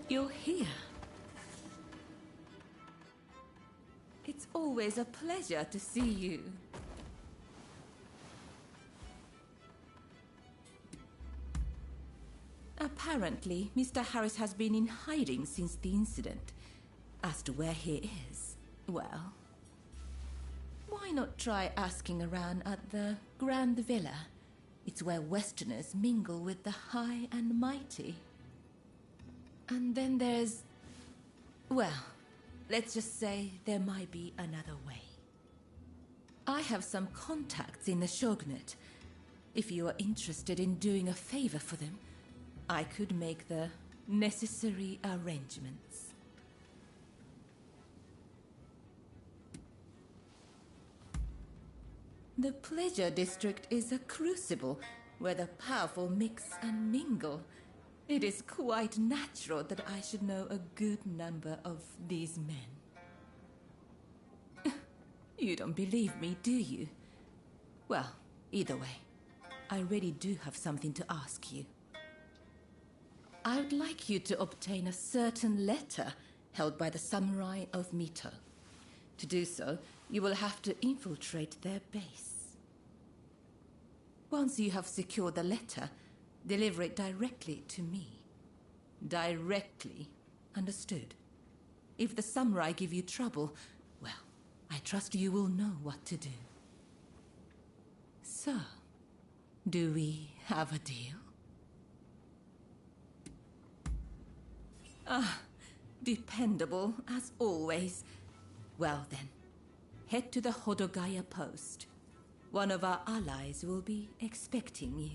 You're here. It's always a pleasure to see you. Apparently, Mr. Harris has been in hiding since the incident. As to where he is, well, why not try asking around at the Grand Villa? It's where Westerners mingle with the high and mighty. And then there's... well, let's just say there might be another way. I have some contacts in the Shogunate. If you are interested in doing a favor for them, I could make the necessary arrangements. The Pleasure District is a crucible where the powerful mix and mingle. It is quite natural that I should know a good number of these men. You don't believe me, do you? Well, either way, I really do have something to ask you. I would like you to obtain a certain letter held by the samurai of Mito. To do so, you will have to infiltrate their base. Once you have secured the letter, deliver it directly to me. Directly, understood? If the samurai give you trouble, well, I trust you will know what to do. So, do we have a deal? Ah, dependable as always. Well then, head to the Hodogaya post. One of our allies will be expecting you.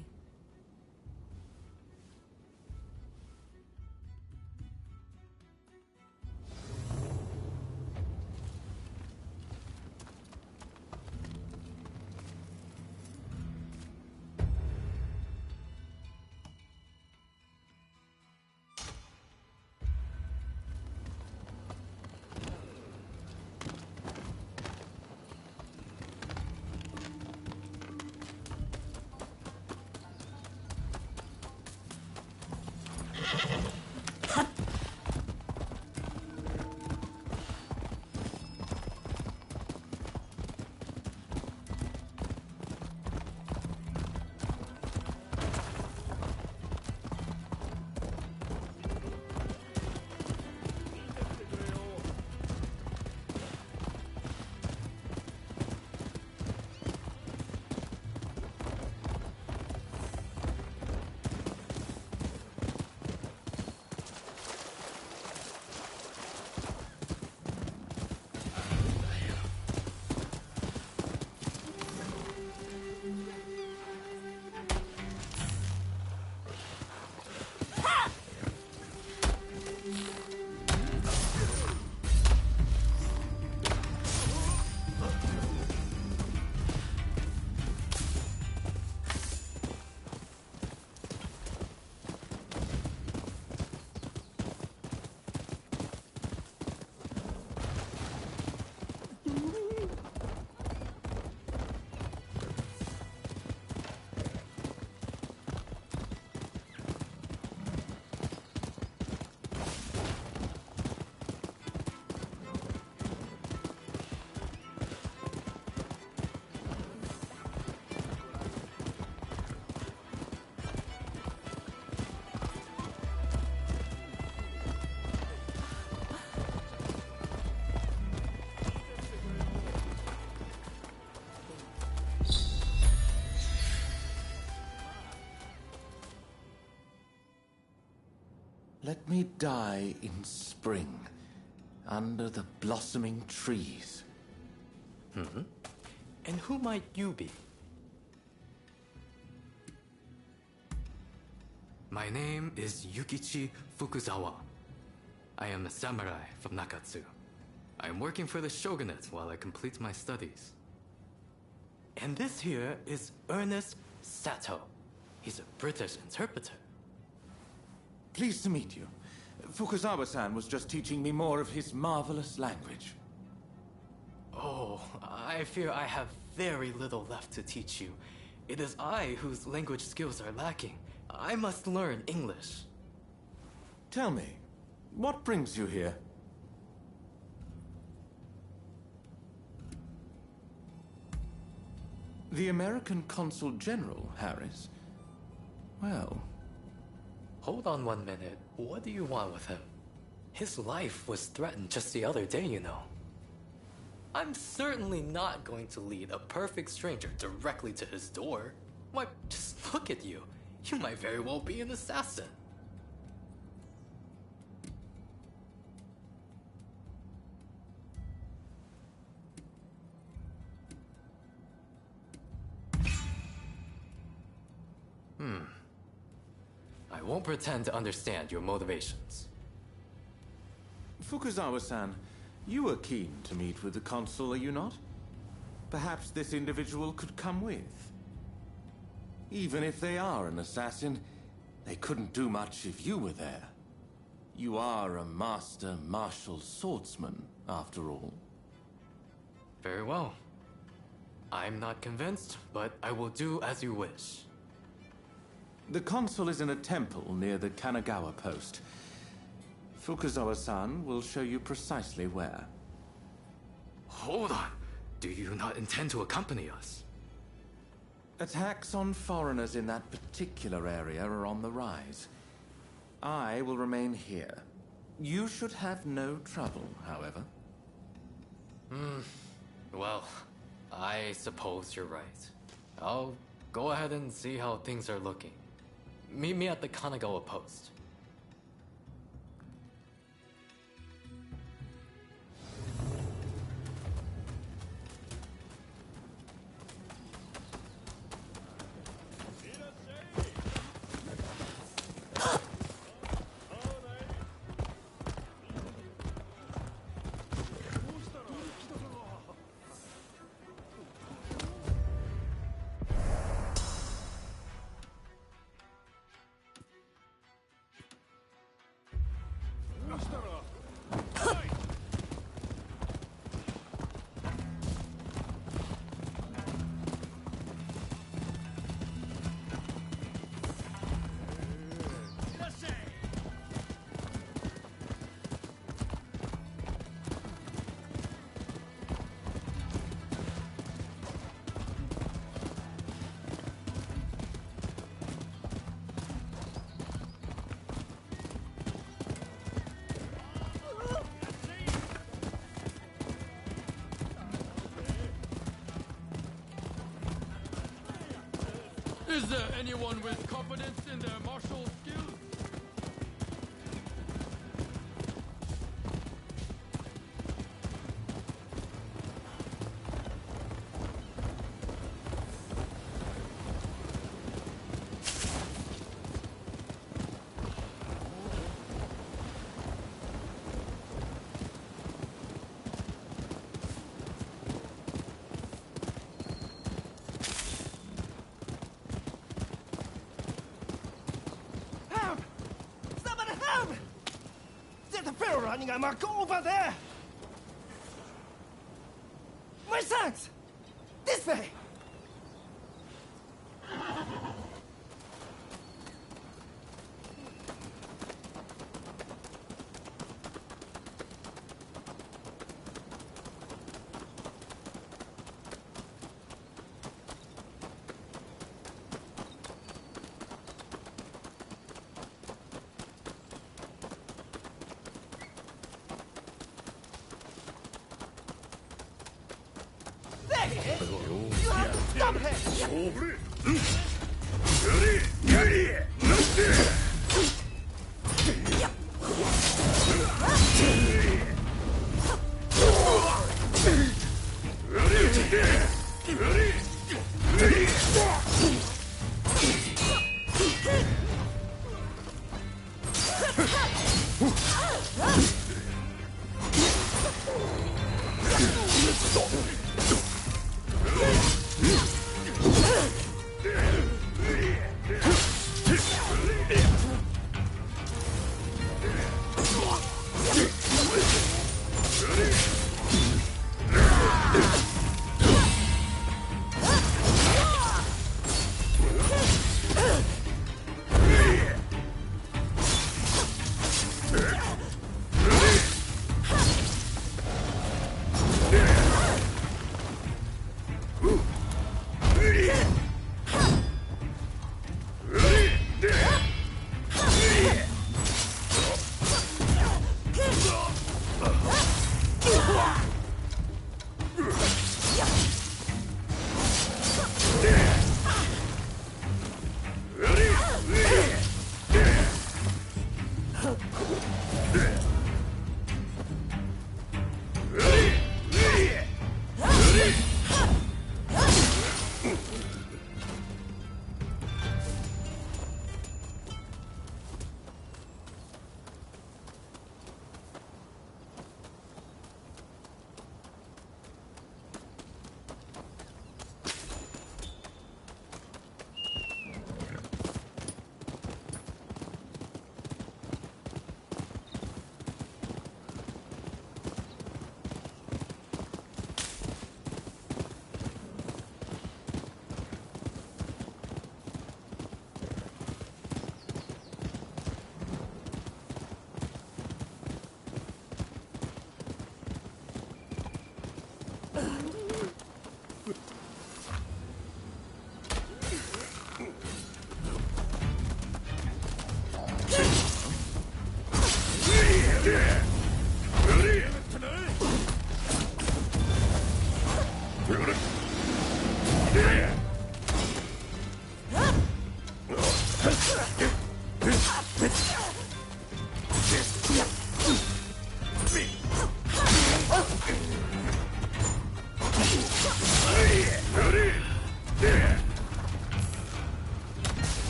Let me die in spring, under the blossoming trees. And who might you be? My name is Yukichi Fukuzawa. I am a samurai from Nakatsu. I am working for the Shogunate while I complete my studies. And this here is Ernest Sato. He's a British interpreter. Pleased to meet you. Fukuzawa-san was just teaching me more of his marvelous language. Oh, I fear I have very little left to teach you. It is I whose language skills are lacking. I must learn English. Tell me, What brings you here? The American Consul General, Harris? Well... Hold on 1 minute. What do you want with him? His life was threatened just the other day, you know. I'm certainly not going to lead a perfect stranger directly to his door. Why, just look at you. You might very well be an assassin. I won't pretend to understand your motivations. Fukuzawa-san, you are keen to meet with the consul, are you not? Perhaps this individual could come with. Even if they are an assassin, they couldn't do much if you were there. You are a master martial swordsman, after all. Very well. I'm not convinced, but I will do as you wish. The consul is in a temple near the Kanagawa post. Fukuzawa-san will show you precisely where. Hold on. Do you not intend to accompany us? Attacks on foreigners in that particular area are on the rise. I will remain here. You should have no trouble, however. Well, I suppose you're right. I'll go ahead and see how things are looking. Meet me at the Kanagawa post. Is there anyone with confidence in their martial skills? Running amok over there! My sons! This way! You have to stop him!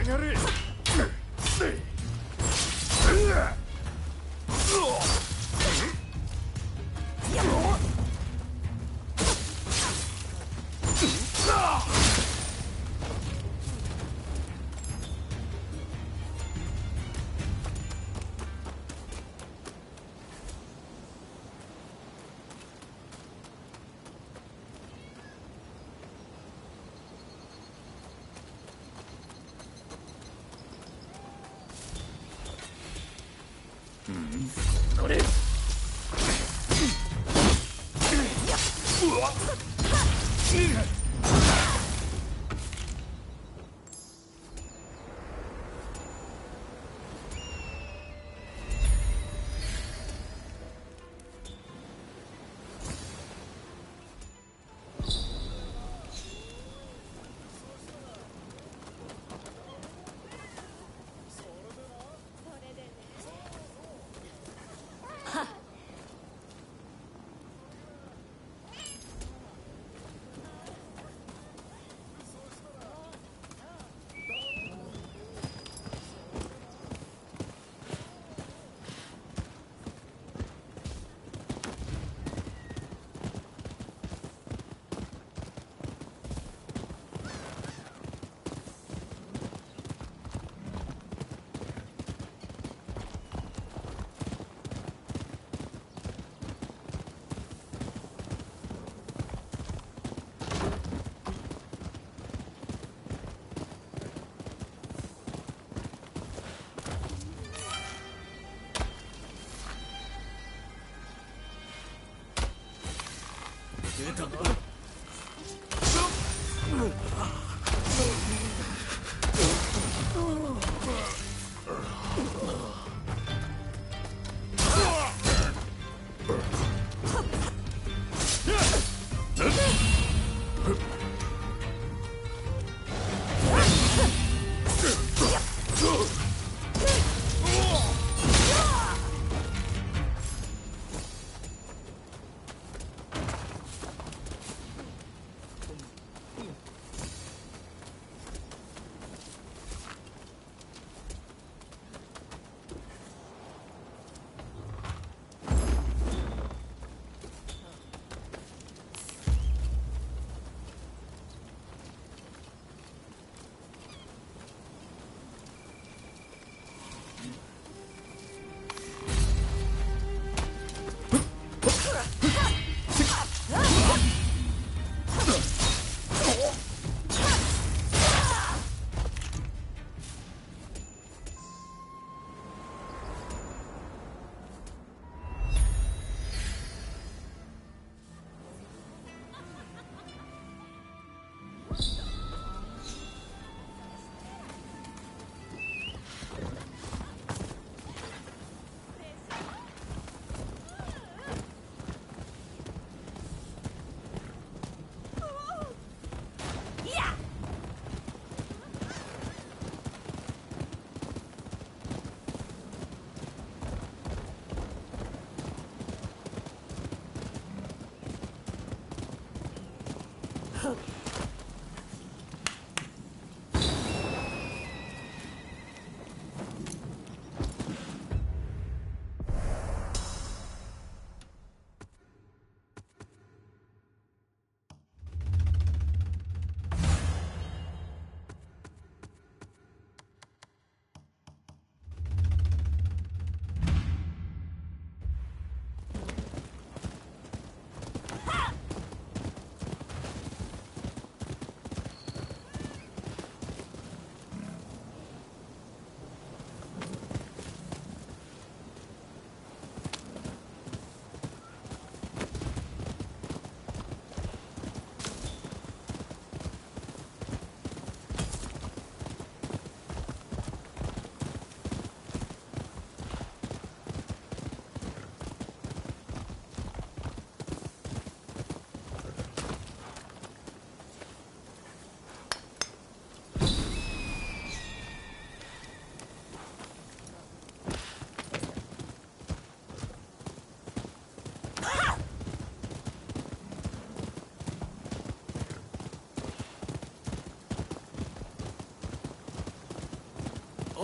がれ。これ出たな。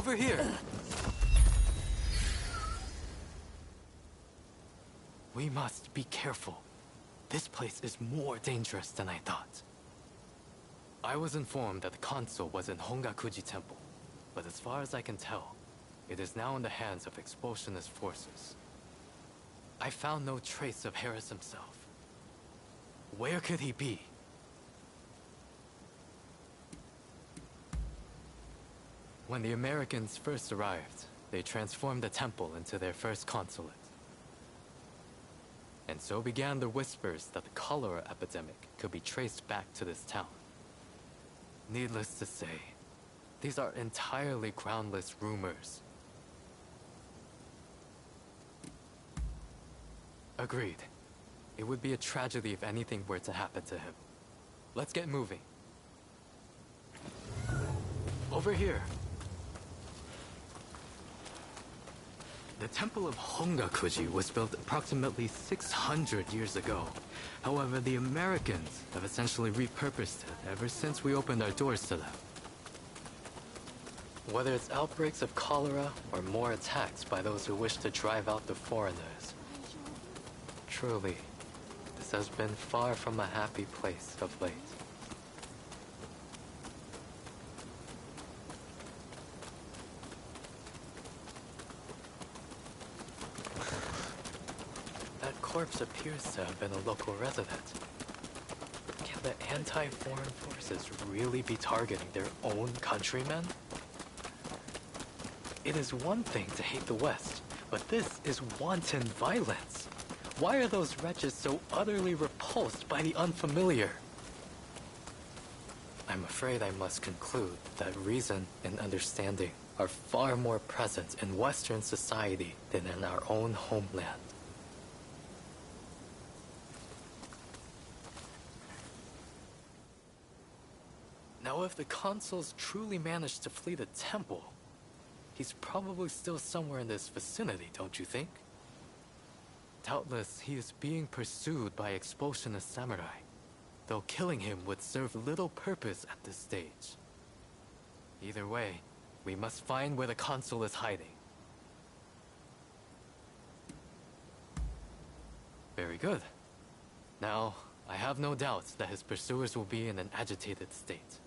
Over here! We must be careful. This place is more dangerous than I thought. I was informed that the console was in Hongakuji Temple, but as far as I can tell, it is now in the hands of expulsionist forces. I found no trace of Harris himself. Where could he be? When the Americans first arrived, they transformed the temple into their first consulate. And so began the whispers that the cholera epidemic could be traced back to this town. Needless to say, these are entirely groundless rumors. Agreed. It would be a tragedy if anything were to happen to him. Let's get moving. Over here. The Temple of Hongakuji was built approximately 600 years ago. However, the Americans have essentially repurposed it ever since we opened our doors to them. Whether it's outbreaks of cholera or more attacks by those who wish to drive out the foreigners. Truly, this has been far from a happy place of late. That corpse appears to have been a local resident. Can the anti-foreign forces really be targeting their own countrymen? It is one thing to hate the West, but this is wanton violence. Why are those wretches so utterly repulsed by the unfamiliar? I'm afraid I must conclude that reason and understanding are far more present in Western society than in our own homeland. Now, if the consuls truly managed to flee the temple, he's probably still somewhere in this vicinity, don't you think? Doubtless, he is being pursued by expulsionist samurai, though killing him would serve little purpose at this stage. Either way, we must find where the consul is hiding. Very good. Now, I have no doubts that his pursuers will be in an agitated state.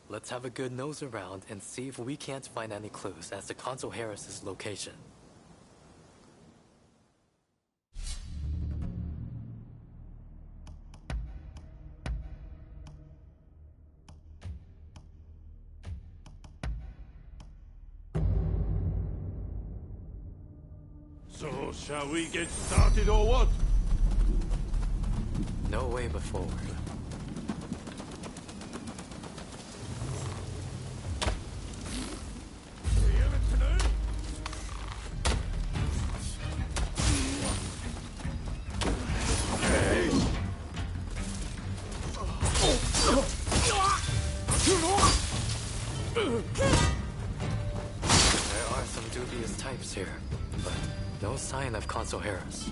Let's have a good nose around and see if we can't find any clues as to Consul Harris's location. So, shall we get started or what? No way but forward. There are some dubious types here, but no sign of Consul Harris.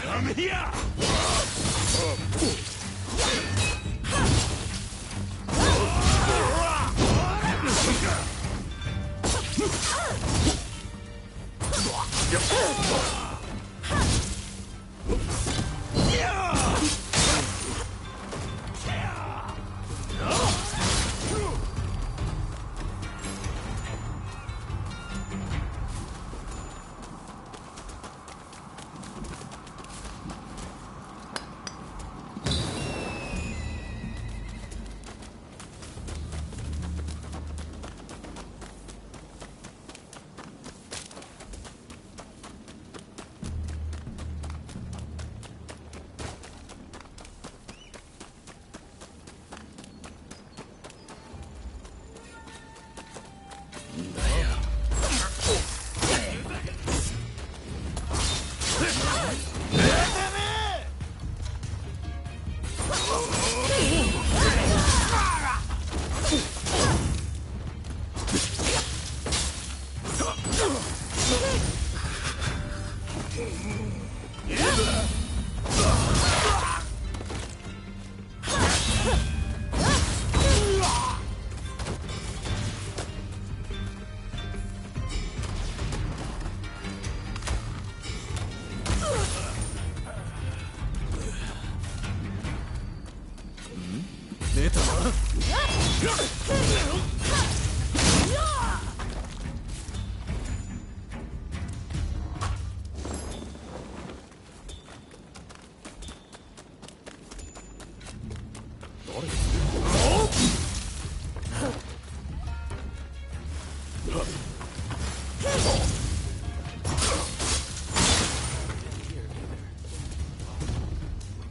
I'm here!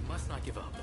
Must not give up.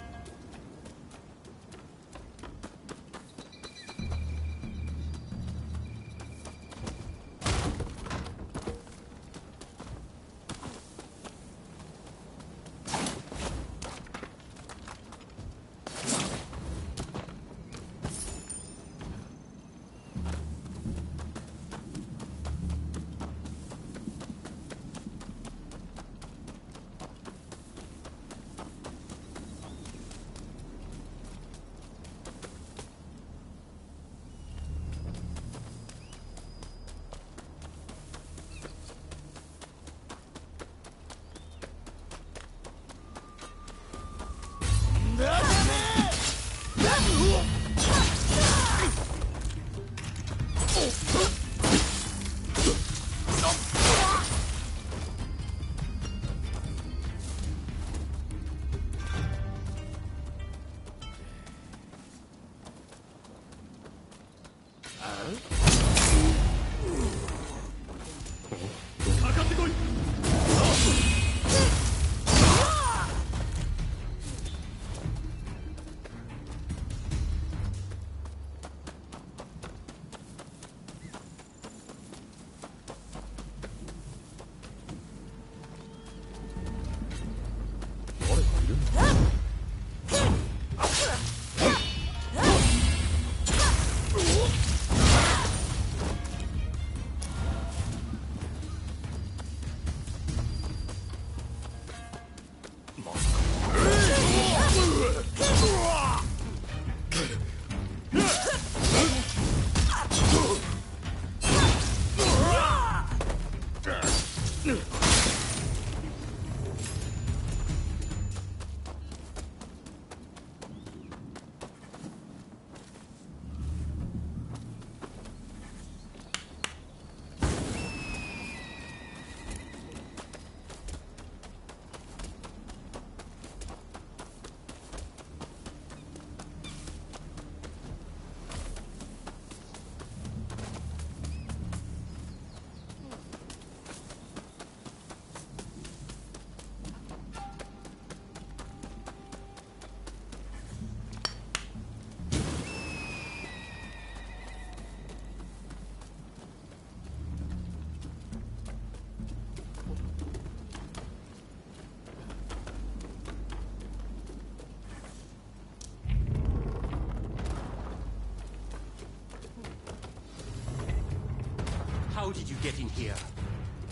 How did you get in here?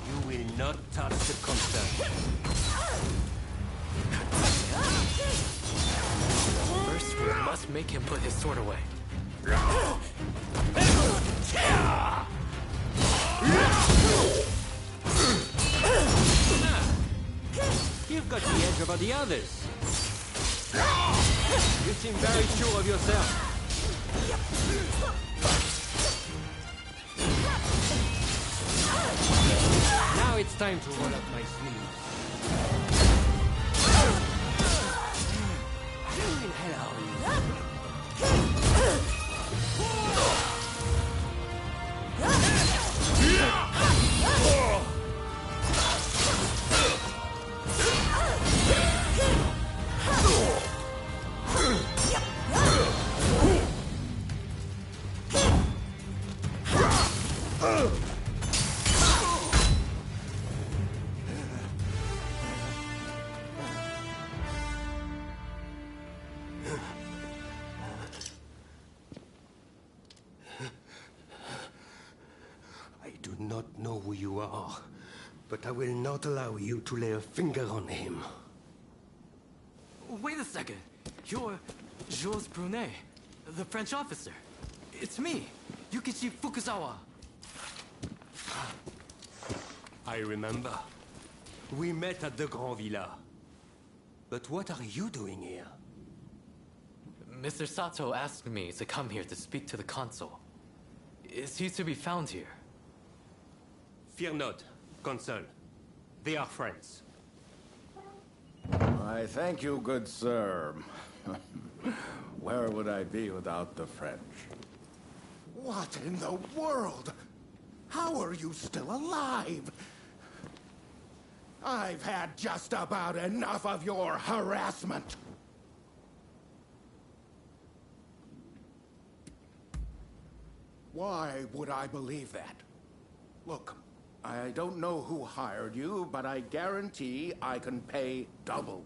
You will not touch the concern. First, we must make him put his sword away. You've got the edge over the others. You seem very sure of yourself. Now it's time to roll up my sleeves. Who in hell are you? I do not know who you are, But I will not allow you to lay a finger on him. Wait a second. You're Jules Brunet, the French officer. It's me, Yukichi Fukuzawa. I remember. We met at the Grand Villa. But what are you doing here? Mr. Sato asked me to come here to speak to the consul. Is he to be found here? Fear not, Consul. They are friends. I thank you, good sir. Where would I be without the French? What in the world? How are you still alive? I've had just about enough of your harassment. Why would I believe that? Look, I don't know who hired you, but I guarantee I can pay double.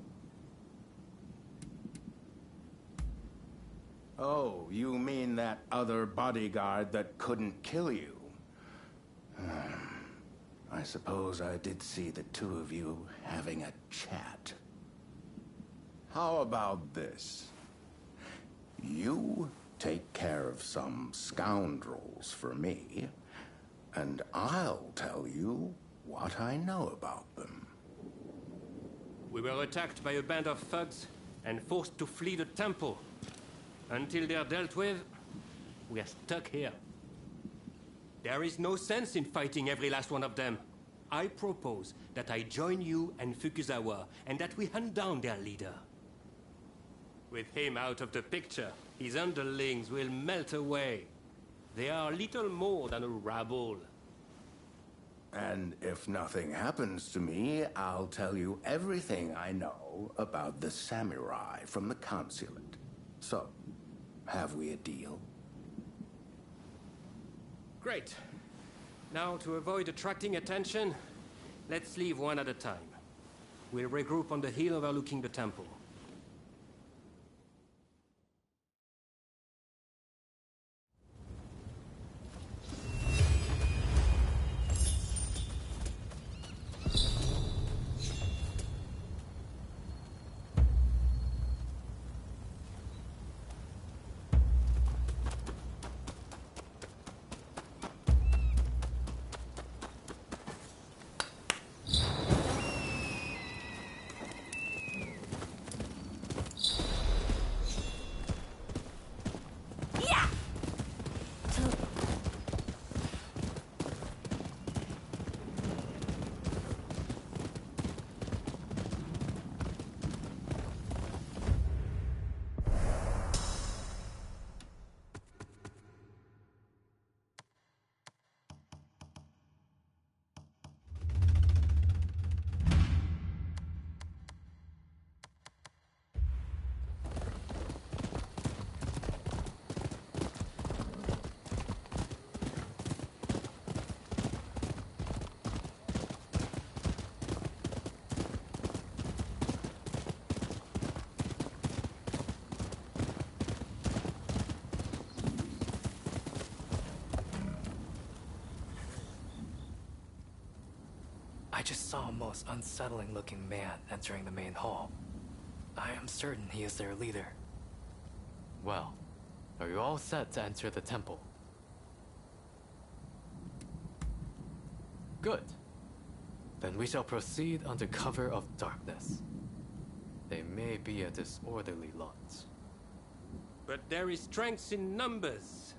Oh, you mean that other bodyguard that couldn't kill you? I suppose I did see the two of you having a chat. How about this? You take care of some scoundrels for me, and I'll tell you what I know about them. We were attacked by a band of thugs and forced to flee the temple. Until they're dealt with, we are stuck here. There is no sense in fighting every last one of them. I propose that I join you and Fukuzawa, and that we hunt down their leader. With him out of the picture, his underlings will melt away. They are little more than a rabble. And if nothing happens to me, I'll tell you everything I know about the samurai from the consulate. So, have we a deal? Great. Now, to avoid attracting attention, let's leave one at a time. We'll regroup on the hill overlooking the temple. I just saw a most unsettling looking man entering the main hall. I am certain he is their leader. Well, are you all set to enter the temple? Good. Then we shall proceed under cover of darkness. They may be a disorderly lot. But there is strength in numbers.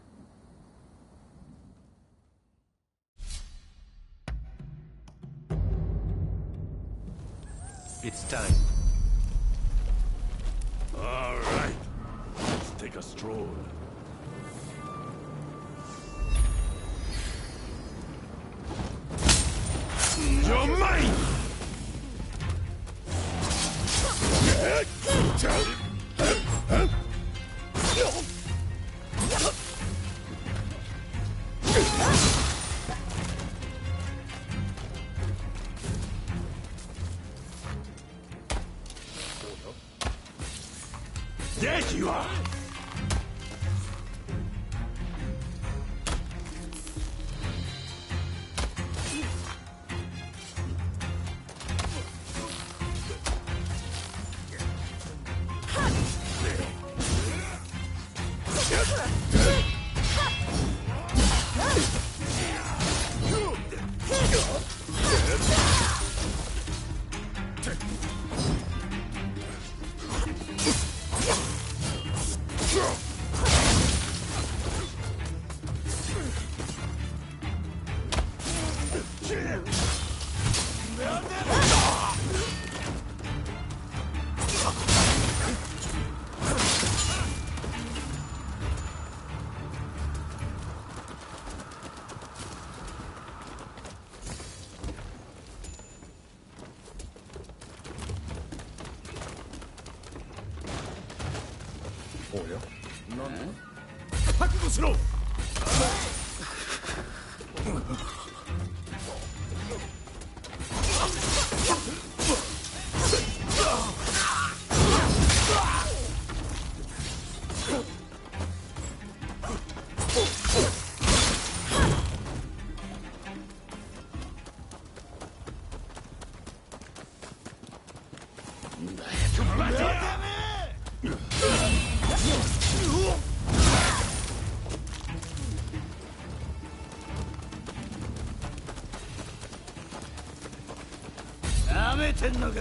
It's time. All right. Let's take a stroll. You're mine! There you are! 覚悟しろ。なめてんのか。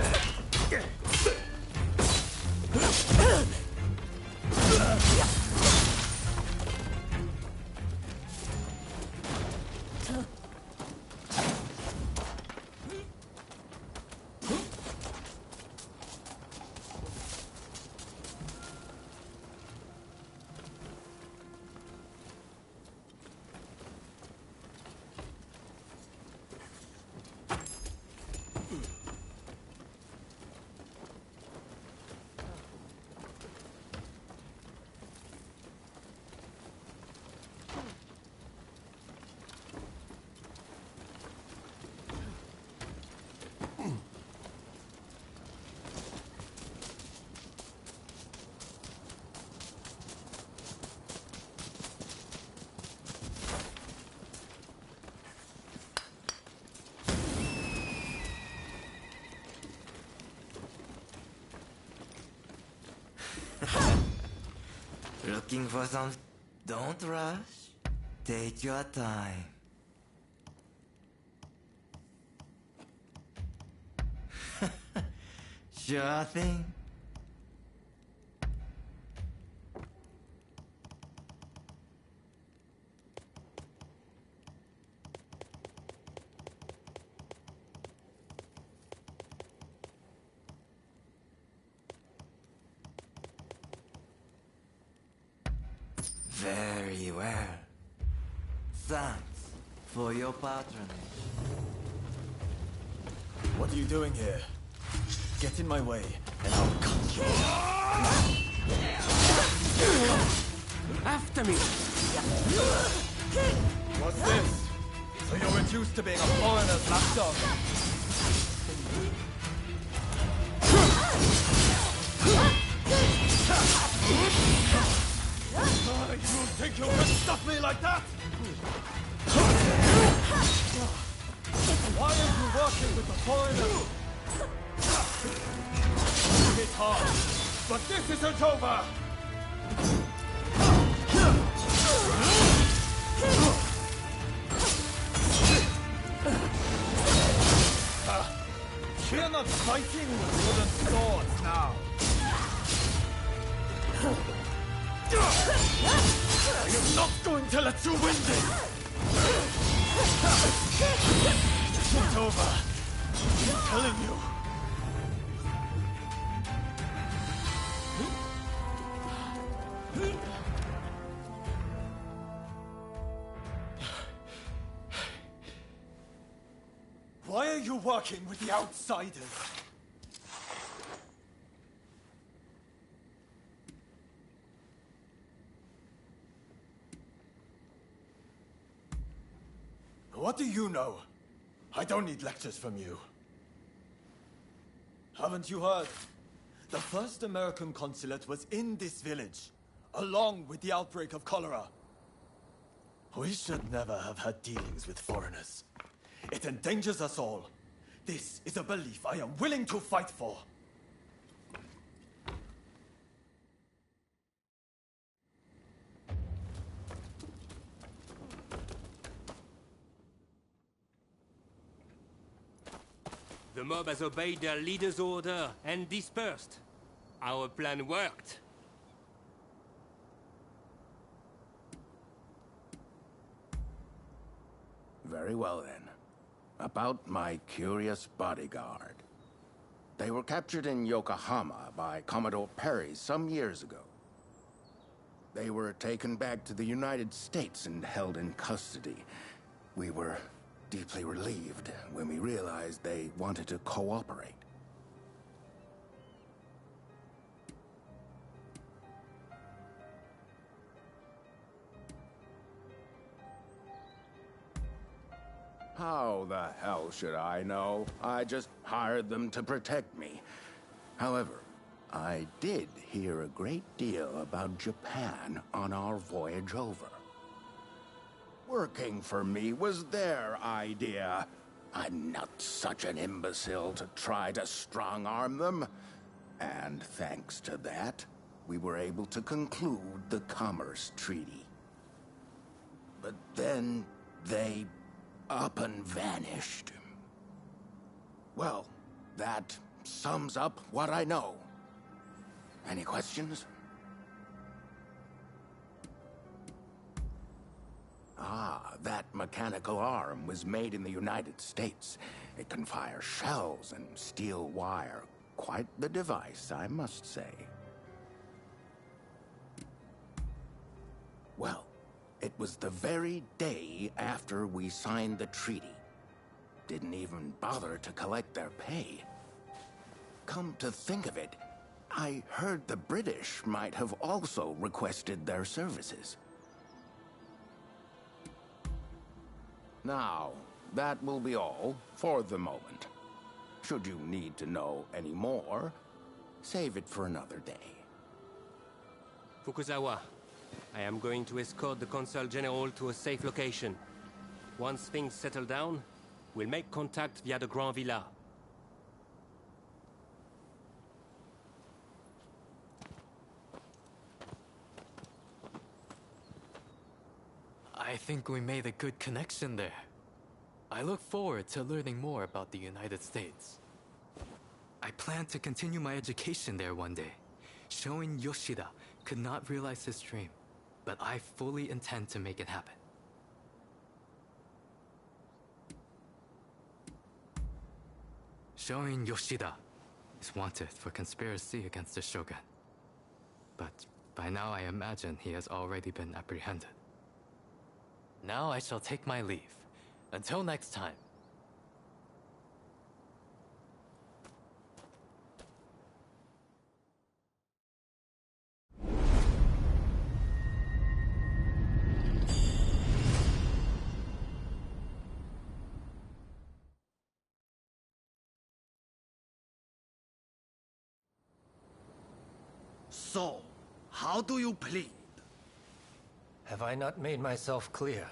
Looking for some... Don't rush. Take your time. Sure thing. Very well. Thanks for your patronage. What are you doing here? Get in my way, and I'll cut you. After me! What's this? So you're reduced to being a foreigner's lapdog? You think you can stop me like that? Why are you working with the foreigners? It's hard, but this isn't over! We're not fighting with wooden swords now. I am not going to let you win this! It's over. I'm telling you. Why are you working with the outsiders? What do you know? I don't need lectures from you. Haven't you heard? The first American consulate was in this village, along with the outbreak of cholera. We should never have had dealings with foreigners. It endangers us all. This is a belief I am willing to fight for. The mob has obeyed their leader's order and dispersed. Our plan worked. Very well, then. About my curious bodyguard. They were captured in Yokohama by Commodore Perry some years ago. They were taken back to the United States and held in custody. We were deeply relieved when we realized they wanted to cooperate. How the hell should I know? I just hired them to protect me. However, I did hear a great deal about Japan on our voyage over. Working for me was their idea. I'm not such an imbecile to try to strong-arm them. And thanks to that, we were able to conclude the Commerce Treaty. But then they up and vanished. Well, that sums up what I know. Any questions? Ah, that mechanical arm was made in the United States. It can fire shells and steel wire. Quite the device, I must say. Well, it was the very day after we signed the treaty. Didn't even bother to collect their pay. Come to think of it, I heard the British might have also requested their services. Now, that will be all for the moment. Should you need to know any more, save it for another day. Fukuzawa, I am going to escort the Consul General to a safe location. Once things settle down, we'll make contact via the Grand Villa. I think we made a good connection there. I look forward to learning more about the United States. I plan to continue my education there one day. Showing Yoshida could not realize his dream, but I fully intend to make it happen. Showing Yoshida is wanted for conspiracy against the Shogun. But by now I imagine he has already been apprehended. Now I shall take my leave. Until next time. So, how do you plead? Have I not made myself clear?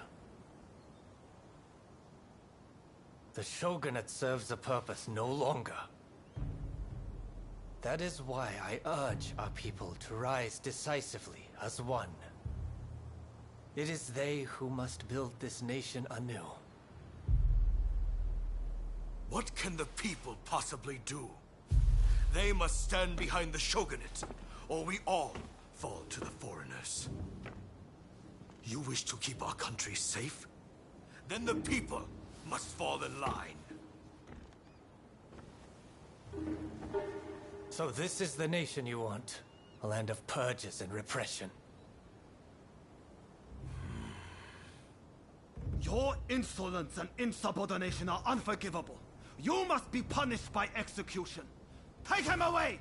The Shogunate serves a purpose no longer. That is why I urge our people to rise decisively as one. It is they who must build this nation anew. What can the people possibly do? They must stand behind the Shogunate, or we all fall to the foreigners. You wish to keep our country safe? Then the people must fall in line. So this is the nation you want? A land of purges and repression. Your insolence and insubordination are unforgivable. You must be punished by execution. Take him away!